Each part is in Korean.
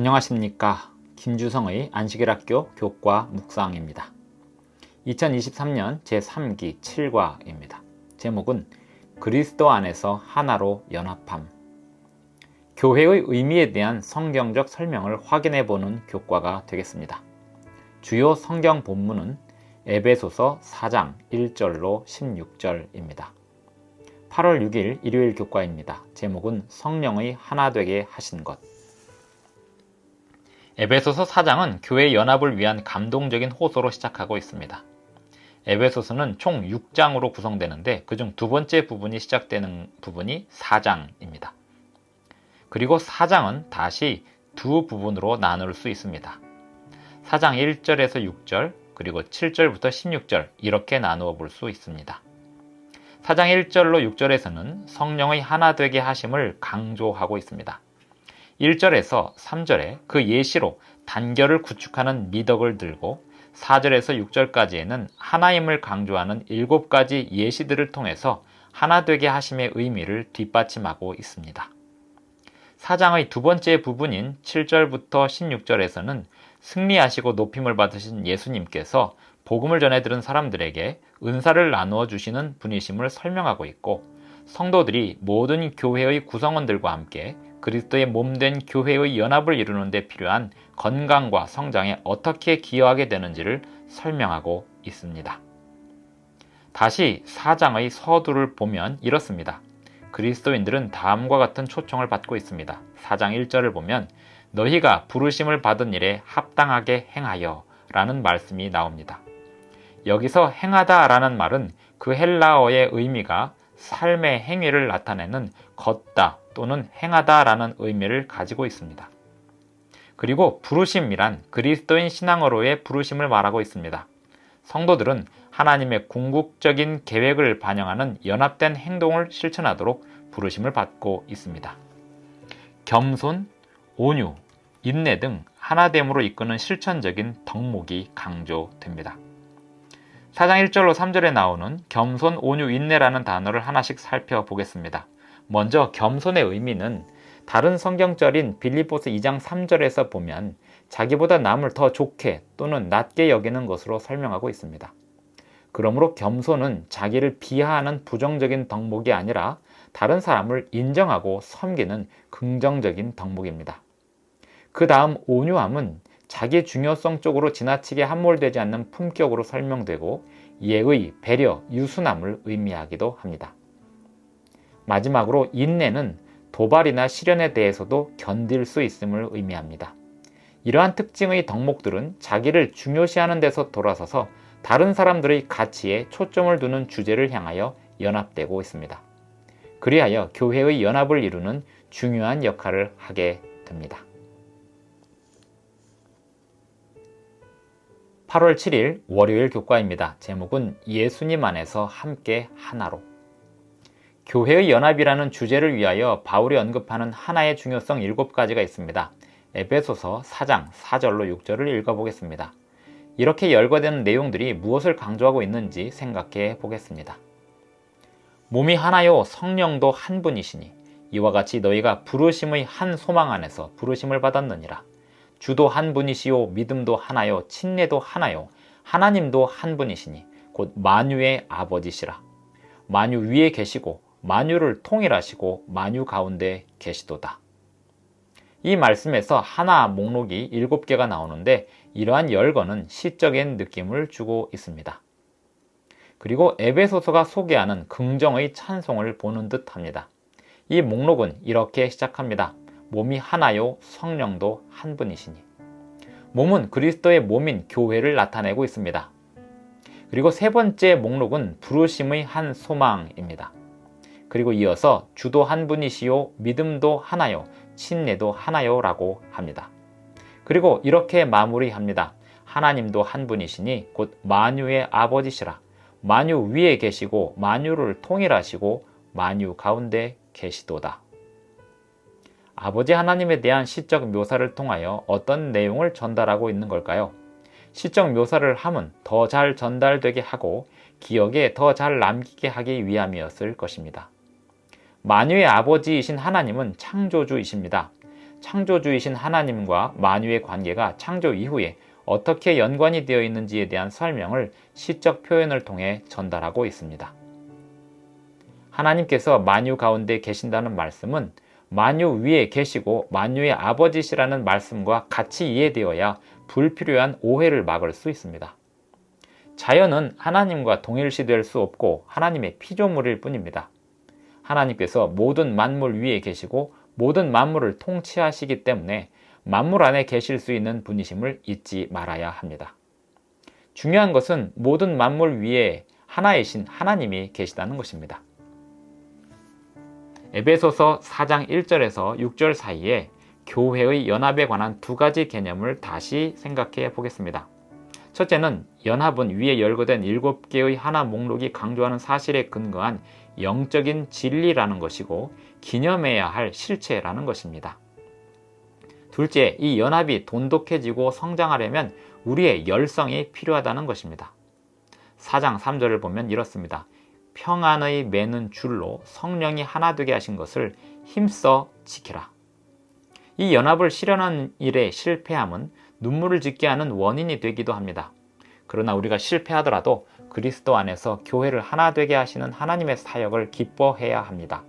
안녕하십니까. 김주성의 안식일학교 교과 묵상입니다. 2023년 제3기 7과입니다. 제목은 그리스도 안에서 하나로 연합함. 교회의 의미에 대한 성경적 설명을 확인해 보는 교과가 되겠습니다. 주요 성경 본문은 에베소서 4장 1절로 16절입니다. 8월 6일 일요일 교과입니다. 제목은 성령의 하나 되게 하신 것. 에베소서 4장은 교회 연합을 위한 감동적인 호소로 시작하고 있습니다. 에베소서는 총 6장으로 구성되는데 그중 두 번째 부분이 시작되는 부분이 4장입니다. 그리고 4장은 다시 두 부분으로 나눌 수 있습니다. 4장 1절에서 6절 그리고 7절부터 16절 이렇게 나누어 볼 수 있습니다. 4장 1절로 6절에서는 성령의 하나 되게 하심을 강조하고 있습니다. 1절에서 3절에 그 예시로 단결을 구축하는 미덕을 들고 4절에서 6절까지에는 하나임을 강조하는 7가지 예시들을 통해서 하나 되게 하심의 의미를 뒷받침하고 있습니다. 4장의 두 번째 부분인 7절부터 16절에서는 승리하시고 높임을 받으신 예수님께서 복음을 전해 들은 사람들에게 은사를 나누어 주시는 분이심을 설명하고 있고, 성도들이 모든 교회의 구성원들과 함께 그리스도의 몸된 교회의 연합을 이루는 데 필요한 건강과 성장에 어떻게 기여하게 되는지를 설명하고 있습니다. 다시 4장의 서두를 보면 이렇습니다. 그리스도인들은 다음과 같은 초청을 받고 있습니다. 4장 1절을 보면 너희가 부르심을 받은 일에 합당하게 행하여 라는 말씀이 나옵니다. 여기서 행하다 라는 말은 그 헬라어의 의미가 삶의 행위를 나타내는 걷다 또는 행하다 라는 의미를 가지고 있습니다. 그리고 부르심이란 그리스도인 신앙으로의 부르심을 말하고 있습니다. 성도들은 하나님의 궁극적인 계획을 반영하는 연합된 행동을 실천하도록 부르심을 받고 있습니다. 겸손, 온유, 인내 등 하나됨으로 이끄는 실천적인 덕목이 강조됩니다. 4장 1절로 3절에 나오는 겸손, 온유, 인내라는 단어를 하나씩 살펴보겠습니다. 먼저 겸손의 의미는 다른 성경절인 빌립보서 2장 3절에서 보면 자기보다 남을 더 좋게 또는 낮게 여기는 것으로 설명하고 있습니다. 그러므로 겸손은 자기를 비하하는 부정적인 덕목이 아니라 다른 사람을 인정하고 섬기는 긍정적인 덕목입니다. 그 다음 온유함은 자기 중요성 쪽으로 지나치게 함몰되지 않는 품격으로 설명되고 예의, 배려, 유순함을 의미하기도 합니다. 마지막으로 인내는 도발이나 시련에 대해서도 견딜 수 있음을 의미합니다. 이러한 특징의 덕목들은 자기를 중요시하는 데서 돌아서서 다른 사람들의 가치에 초점을 두는 주제를 향하여 연합되고 있습니다. 그리하여 교회의 연합을 이루는 중요한 역할을 하게 됩니다. 8월 7일 월요일 교과입니다. 제목은 예수님 안에서 함께 하나로. 교회의 연합이라는 주제를 위하여 바울이 언급하는 하나의 중요성 7가지가 있습니다. 에베소서 4장 4절로 6절을 읽어보겠습니다. 이렇게 열거되는 내용들이 무엇을 강조하고 있는지 생각해 보겠습니다. 몸이 하나요 성령도 한 분이시니 이와 같이 너희가 부르심의 한 소망 안에서 부르심을 받았느니라. 주도 한 분이시요 믿음도 하나요 친례도 하나요 하나님도 한 분이시니 곧 만유의 아버지시라. 만유 위에 계시고 만유를 통일하시고 만유 가운데 계시도다. 이 말씀에서 하나 목록이 7개가 나오는데 이러한 열거는 시적인 느낌을 주고 있습니다. 그리고 에베소서가 소개하는 긍정의 찬송을 보는 듯 합니다. 이 목록은 이렇게 시작합니다. 몸이 하나요 성령도 한 분이시니. 몸은 그리스도의 몸인 교회를 나타내고 있습니다. 그리고 세 번째 목록은 부르심의 한 소망입니다. 그리고 이어서 주도 한 분이시요 믿음도 하나요 친례도 하나요 라고 합니다. 그리고 이렇게 마무리합니다. 하나님도 한 분이시니 곧 만유의 아버지시라. 만유 위에 계시고 만유를 통일하시고 만유 가운데 계시도다. 아버지 하나님에 대한 시적 묘사를 통하여 어떤 내용을 전달하고 있는 걸까요? 시적 묘사를 함은 더 잘 전달되게 하고 기억에 더 잘 남기게 하기 위함이었을 것입니다. 만유의 아버지이신 하나님은 창조주이십니다. 창조주이신 하나님과 만유의 관계가 창조 이후에 어떻게 연관이 되어 있는지에 대한 설명을 시적 표현을 통해 전달하고 있습니다. 하나님께서 만유 가운데 계신다는 말씀은 만유 위에 계시고 만유의 아버지시라는 말씀과 같이 이해되어야 불필요한 오해를 막을 수 있습니다. 자연은 하나님과 동일시될 수 없고 하나님의 피조물일 뿐입니다. 하나님께서 모든 만물 위에 계시고 모든 만물을 통치하시기 때문에 만물 안에 계실 수 있는 분이심을 잊지 말아야 합니다. 중요한 것은 모든 만물 위에 하나이신 하나님이 계시다는 것입니다. 에베소서 4장 1절에서 6절 사이에 교회의 연합에 관한 두 가지 개념을 다시 생각해 보겠습니다. 첫째는 연합은 위에 열거된 7개의 하나 목록이 강조하는 사실에 근거한 영적인 진리라는 것이고 기념해야 할 실체라는 것입니다. 둘째, 이 연합이 돈독해지고 성장하려면 우리의 열성이 필요하다는 것입니다. 4장 3절을 보면 이렇습니다. 평안의 매는 줄로 성령이 하나 되게 하신 것을 힘써 지키라. 이 연합을 실현하는 일에 실패함은 눈물을 짓게 하는 원인이 되기도 합니다. 그러나 우리가 실패하더라도 그리스도 안에서 교회를 하나 되게 하시는 하나님의 사역을 기뻐해야 합니다.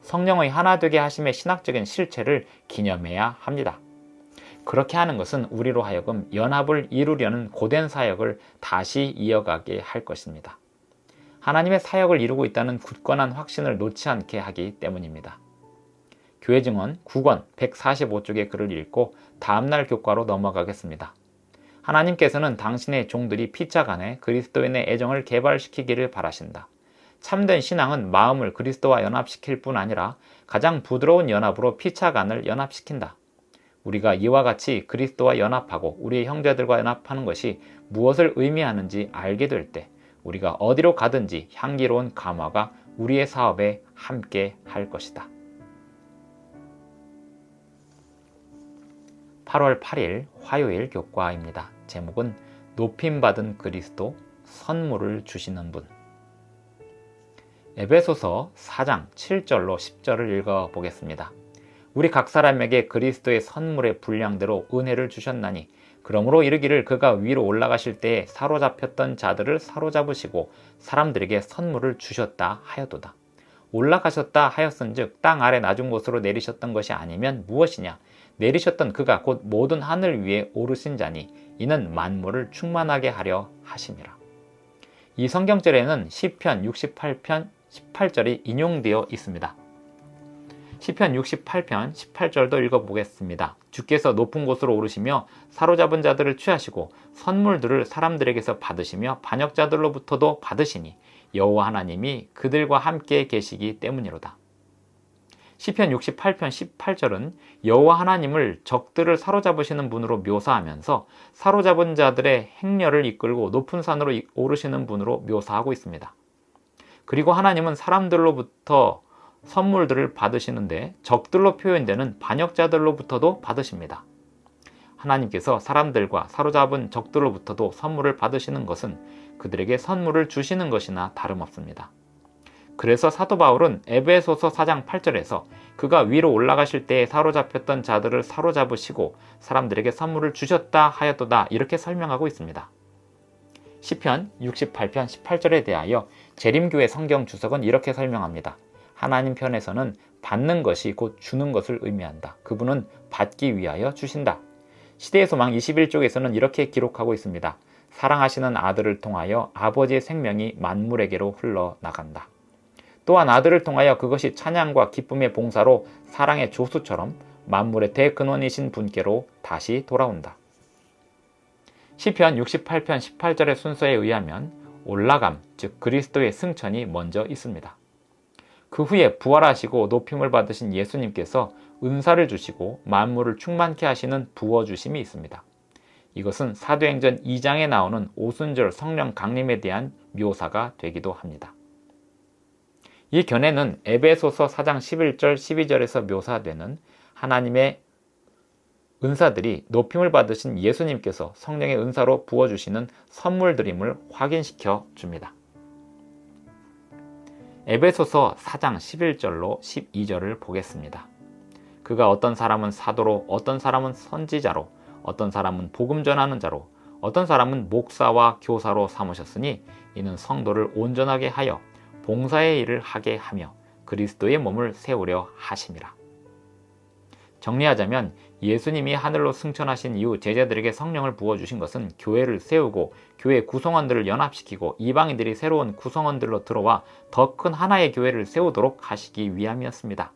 성령의 하나 되게 하심의 신학적인 실체를 기념해야 합니다. 그렇게 하는 것은 우리로 하여금 연합을 이루려는 고된 사역을 다시 이어가게 할 것입니다. 하나님의 사역을 이루고 있다는 굳건한 확신을 놓지 않게 하기 때문입니다. 교회 증언 9권 145쪽의 글을 읽고 다음날 교과로 넘어가겠습니다. 하나님께서는 당신의 종들이 피차 간에 그리스도인의 애정을 개발시키기를 바라신다. 참된 신앙은 마음을 그리스도와 연합시킬 뿐 아니라 가장 부드러운 연합으로 피차 간을 연합시킨다. 우리가 이와 같이 그리스도와 연합하고 우리의 형제들과 연합하는 것이 무엇을 의미하는지 알게 될 때 우리가 어디로 가든지 향기로운 감화가 우리의 사업에 함께 할 것이다. 8월 8일 화요일 교과입니다. 제목은 높임받은 그리스도, 선물을 주시는 분. 에베소서 4장 7절로 10절을 읽어보겠습니다. 우리 각 사람에게 그리스도의 선물의 분량대로 은혜를 주셨나니 그러므로 이르기를 그가 위로 올라가실 때에 사로잡혔던 자들을 사로잡으시고 사람들에게 선물을 주셨다 하여도다. 올라가셨다 하였은즉 땅 아래 낮은 곳으로 내리셨던 것이 아니면 무엇이냐? 내리셨던 그가 곧 모든 하늘 위에 오르신 자니 이는 만물을 충만하게 하려 하심이라. 이 성경절에는 시편 68편 18절이 인용되어 있습니다. 시편 68편 18절도 읽어보겠습니다. 주께서 높은 곳으로 오르시며 사로잡은 자들을 취하시고 선물들을 사람들에게서 받으시며 반역자들로부터도 받으시니 여호와 하나님이 그들과 함께 계시기 때문이로다. 시편 68편 18절은 여호와 하나님을 적들을 사로잡으시는 분으로 묘사하면서 사로잡은 자들의 행렬을 이끌고 높은 산으로 오르시는 분으로 묘사하고 있습니다. 그리고 하나님은 사람들로부터 선물들을 받으시는데 적들로 표현되는 반역자들로부터도 받으십니다. 하나님께서 사람들과 사로잡은 적들로부터도 선물을 받으시는 것은 그들에게 선물을 주시는 것이나 다름없습니다. 그래서 사도 바울은 에베소서 4장 8절에서 그가 위로 올라가실 때에 사로잡혔던 자들을 사로잡으시고 사람들에게 선물을 주셨다 하였도다 이렇게 설명하고 있습니다. 시편 68편 18절에 대하여 재림교회 성경 주석은 이렇게 설명합니다. 하나님 편에서는 받는 것이 곧 주는 것을 의미한다. 그분은 받기 위하여 주신다. 시대의 소망 21쪽에서는 이렇게 기록하고 있습니다. 사랑하시는 아들을 통하여 아버지의 생명이 만물에게로 흘러나간다. 또한 아들을 통하여 그것이 찬양과 기쁨의 봉사로 사랑의 조수처럼 만물의 대근원이신 분께로 다시 돌아온다. 시편 68편 18절의 순서에 의하면 올라감, 즉 그리스도의 승천이 먼저 있습니다. 그 후에 부활하시고 높임을 받으신 예수님께서 은사를 주시고 만물을 충만케 하시는 부어주심이 있습니다. 이것은 사도행전 2장에 나오는 오순절 성령 강림에 대한 묘사가 되기도 합니다. 이 견해는 에베소서 4장 11절 12절에서 묘사되는 하나님의 은사들이 높임을 받으신 예수님께서 성령의 은사로 부어주시는 선물들임을 확인시켜 줍니다. 에베소서 4장 11절로 12절을 보겠습니다. 그가 어떤 사람은 사도로, 어떤 사람은 선지자로, 어떤 사람은 복음 전하는 자로, 어떤 사람은 목사와 교사로 삼으셨으니 이는 성도를 온전하게 하여 봉사의 일을 하게 하며 그리스도의 몸을 세우려 하심이라. 정리하자면 예수님이 하늘로 승천하신 이후 제자들에게 성령을 부어주신 것은 교회를 세우고 교회 구성원들을 연합시키고 이방인들이 새로운 구성원들로 들어와 더 큰 하나의 교회를 세우도록 하시기 위함이었습니다.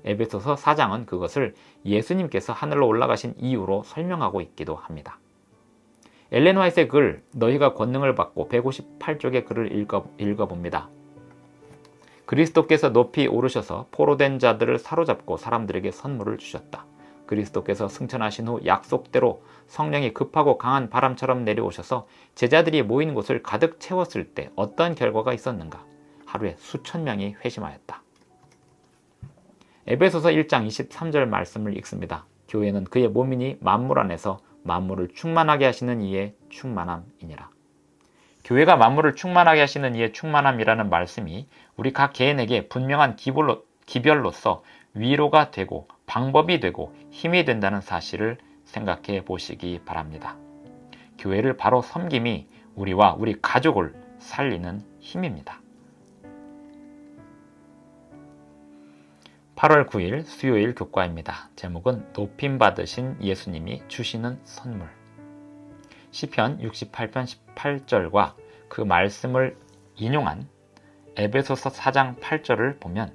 에베소서 4장은 그것을 예수님께서 하늘로 올라가신 이유로 설명하고 있기도 합니다. 엘렌 화이트의 글 너희가 권능을 받고 158쪽의 글을 읽어봅니다. 그리스도께서 높이 오르셔서 포로된 자들을 사로잡고 사람들에게 선물을 주셨다. 그리스도께서 승천하신 후 약속대로 성령이 급하고 강한 바람처럼 내려오셔서 제자들이 모인 곳을 가득 채웠을 때 어떤 결과가 있었는가? 하루에 수천 명이 회심하였다. 에베소서 1장 23절 말씀을 읽습니다. 교회는 그의 몸이니 만물 안에서 만물을 충만하게 하시는 이의 충만함이니라. 교회가 만물을 충만하게 하시는 이의 충만함이라는 말씀이 우리 각 개인에게 분명한 기별로서 위로가 되고 방법이 되고 힘이 된다는 사실을 생각해 보시기 바랍니다. 교회를 바로 섬김이 우리와 우리 가족을 살리는 힘입니다. 8월 9일 수요일 교과입니다. 제목은 높임받으신 예수님이 주시는 선물. 시편 68편 18절과 그 말씀을 인용한 에베소서 4장 8절을 보면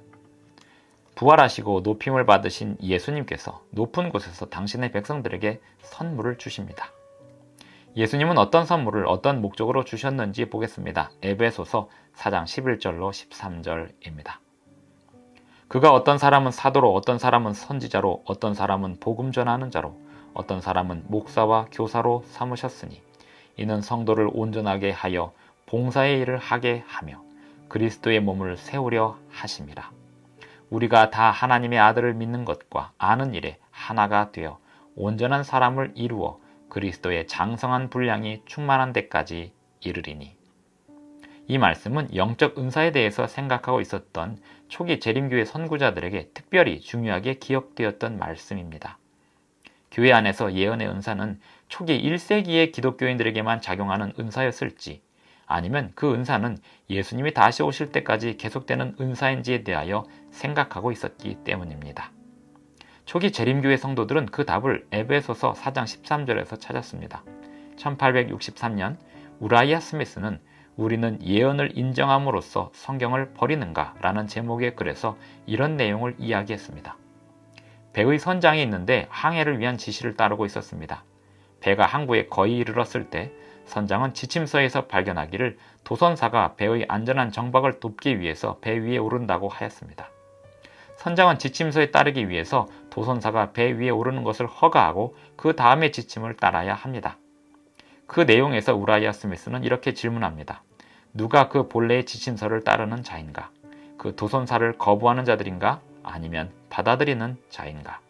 부활하시고 높임을 받으신 예수님께서 높은 곳에서 당신의 백성들에게 선물을 주십니다. 예수님은 어떤 선물을 어떤 목적으로 주셨는지 보겠습니다. 에베소서 4장 11절로 13절입니다. 그가 어떤 사람은 사도로, 어떤 사람은 선지자로, 어떤 사람은 복음 전하는 자로, 어떤 사람은 목사와 교사로 삼으셨으니 이는 성도를 온전하게 하여 봉사의 일을 하게 하며 그리스도의 몸을 세우려 하심이라. 우리가 다 하나님의 아들을 믿는 것과 아는 일에 하나가 되어 온전한 사람을 이루어 그리스도의 장성한 분량이 충만한 데까지 이르리니. 이 말씀은 영적 은사에 대해서 생각하고 있었던 초기 재림교회 선구자들에게 특별히 중요하게 기억되었던 말씀입니다. 교회 안에서 예언의 은사는 초기 1세기의 기독교인들에게만 작용하는 은사였을지 아니면 그 은사는 예수님이 다시 오실 때까지 계속되는 은사인지에 대하여 생각하고 있었기 때문입니다. 초기 재림교회 성도들은 그 답을 에베소서 4장 13절에서 찾았습니다. 1863년 우라이아 스미스는 우리는 예언을 인정함으로써 성경을 버리는가? 라는 제목의 글에서 이런 내용을 이야기했습니다. 배의 선장이 있는데 항해를 위한 지시를 따르고 있었습니다. 배가 항구에 거의 이르렀을 때 선장은 지침서에서 발견하기를 도선사가 배의 안전한 정박을 돕기 위해서 배 위에 오른다고 하였습니다. 선장은 지침서에 따르기 위해서 도선사가 배 위에 오르는 것을 허가하고 그 다음의 지침을 따라야 합니다. 그 내용에서 우라이아 스미스는 이렇게 질문합니다. 누가 그 본래의 지침서를 따르는 자인가? 그 도선사를 거부하는 자들인가? 아니면 받아들이는 자인가?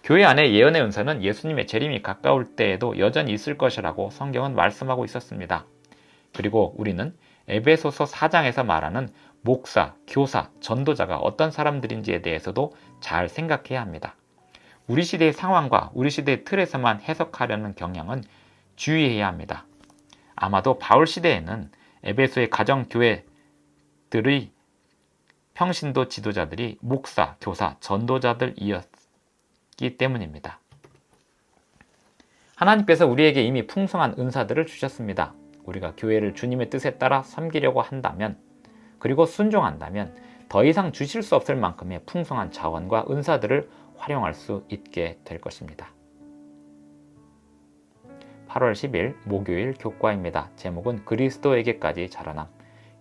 교회 안에 예언의 은사는 예수님의 재림이 가까울 때에도 여전히 있을 것이라고 성경은 말씀하고 있었습니다. 그리고 우리는 에베소서 4장에서 말하는 목사, 교사, 전도자가 어떤 사람들인지에 대해서도 잘 생각해야 합니다. 우리 시대의 상황과 우리 시대의 틀에서만 해석하려는 경향은 주의해야 합니다. 아마도 바울 시대에는 에베소의 가정교회들의 평신도 지도자들이 목사, 교사, 전도자들이었기 때문입니다. 하나님께서 우리에게 이미 풍성한 은사들을 주셨습니다. 우리가 교회를 주님의 뜻에 따라 섬기려고 한다면, 그리고 순종한다면 더 이상 주실 수 없을 만큼의 풍성한 자원과 은사들을 활용할 수 있게 될 것입니다. 8월 10일 목요일 교과입니다. 제목은 그리스도에게까지 자라남.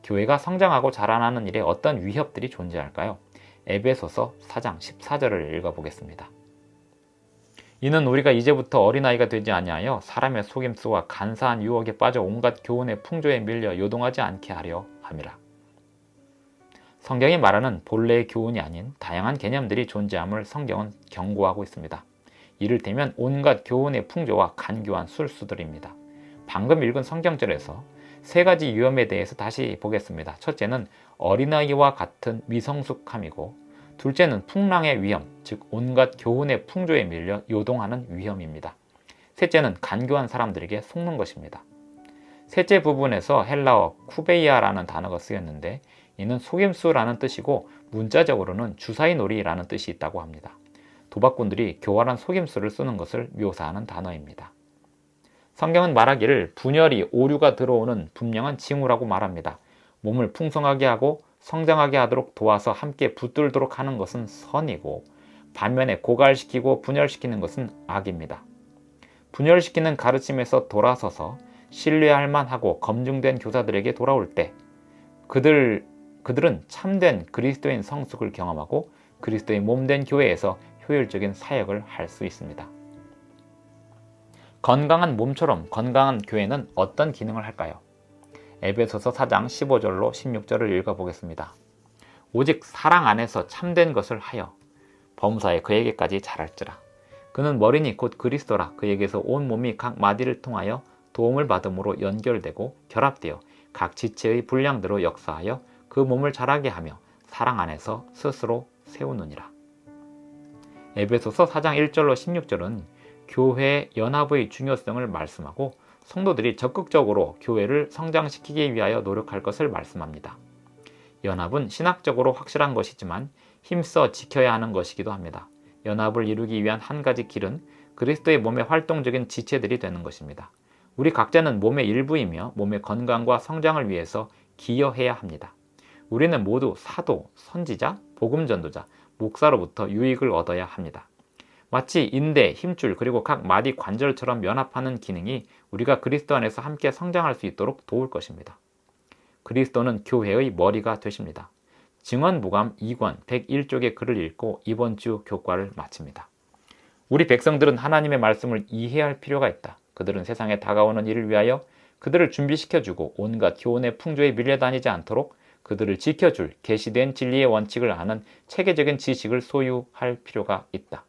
교회가 성장하고 자라나는 일에 어떤 위협들이 존재할까요? 에베소서 4장 14절을 읽어보겠습니다. 이는 우리가 이제부터 어린아이가 되지 아니하여 사람의 속임수와 간사한 유혹에 빠져 온갖 교훈의 풍조에 밀려 요동하지 않게 하려 함이라. 성경이 말하는 본래의 교훈이 아닌 다양한 개념들이 존재함을 성경은 경고하고 있습니다. 이를테면 온갖 교훈의 풍조와 간교한 술수들입니다. 방금 읽은 성경절에서 세 가지 위험에 대해서 다시 보겠습니다. 첫째는 어린아이와 같은 미성숙함이고, 둘째는 풍랑의 위험, 즉 온갖 교훈의 풍조에 밀려 요동하는 위험입니다. 셋째는 간교한 사람들에게 속는 것입니다. 셋째 부분에서 헬라어 쿠베이아라는 단어가 쓰였는데 이는 속임수라는 뜻이고 문자적으로는 주사위 놀이라는 뜻이 있다고 합니다. 도박꾼들이 교활한 속임수를 쓰는 것을 묘사하는 단어입니다. 성경은 말하기를 분열이 오류가 들어오는 분명한 징후라고 말합니다. 몸을 풍성하게 하고 성장하게 하도록 도와서 함께 붙들도록 하는 것은 선이고 반면에 고갈시키고 분열시키는 것은 악입니다. 분열시키는 가르침에서 돌아서서 신뢰할 만하고 검증된 교사들에게 돌아올 때 그들은 참된 그리스도인 성숙을 경험하고 그리스도의 몸된 교회에서 효율적인 사역을 할 수 있습니다. 건강한 몸처럼 건강한 교회는 어떤 기능을 할까요? 에베소서 4장 15절로 16절을 읽어보겠습니다. 오직 사랑 안에서 참된 것을 하여 범사에 그에게까지 자랄지라. 그는 머리니 곧 그리스도라. 그에게서 온 몸이 각 마디를 통하여 도움을 받음으로 연결되고 결합되어 각 지체의 분량대로 역사하여 그 몸을 자라게 하며 사랑 안에서 스스로 세우느니라. 에베소서 4장 1절로 16절은 교회 연합의 중요성을 말씀하고 성도들이 적극적으로 교회를 성장시키기 위하여 노력할 것을 말씀합니다. 연합은 신학적으로 확실한 것이지만 힘써 지켜야 하는 것이기도 합니다. 연합을 이루기 위한 한 가지 길은 그리스도의 몸의 활동적인 지체들이 되는 것입니다. 우리 각자는 몸의 일부이며 몸의 건강과 성장을 위해서 기여해야 합니다. 우리는 모두 사도, 선지자, 복음전도자, 목사로부터 유익을 얻어야 합니다. 마치 인대, 힘줄, 그리고 각 마디 관절처럼 연합하는 기능이 우리가 그리스도 안에서 함께 성장할 수 있도록 도울 것입니다. 그리스도는 교회의 머리가 되십니다. 증언부감 2권 101쪽의 글을 읽고 이번 주 교과를 마칩니다. 우리 백성들은 하나님의 말씀을 이해할 필요가 있다. 그들은 세상에 다가오는 일을 위하여 그들을 준비시켜주고 온갖 교훈의 풍조에 밀려다니지 않도록 그들을 지켜줄 계시된 진리의 원칙을 아는 체계적인 지식을 소유할 필요가 있다.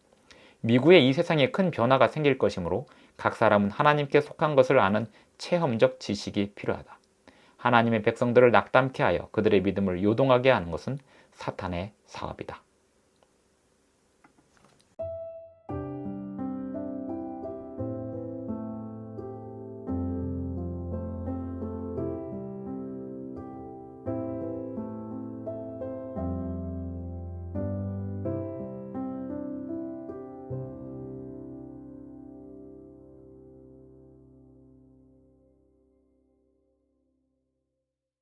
미국의 이 세상에 큰 변화가 생길 것이므로 각 사람은 하나님께 속한 것을 아는 체험적 지식이 필요하다. 하나님의 백성들을 낙담케 하여 그들의 믿음을 요동하게 하는 것은 사탄의 사업이다.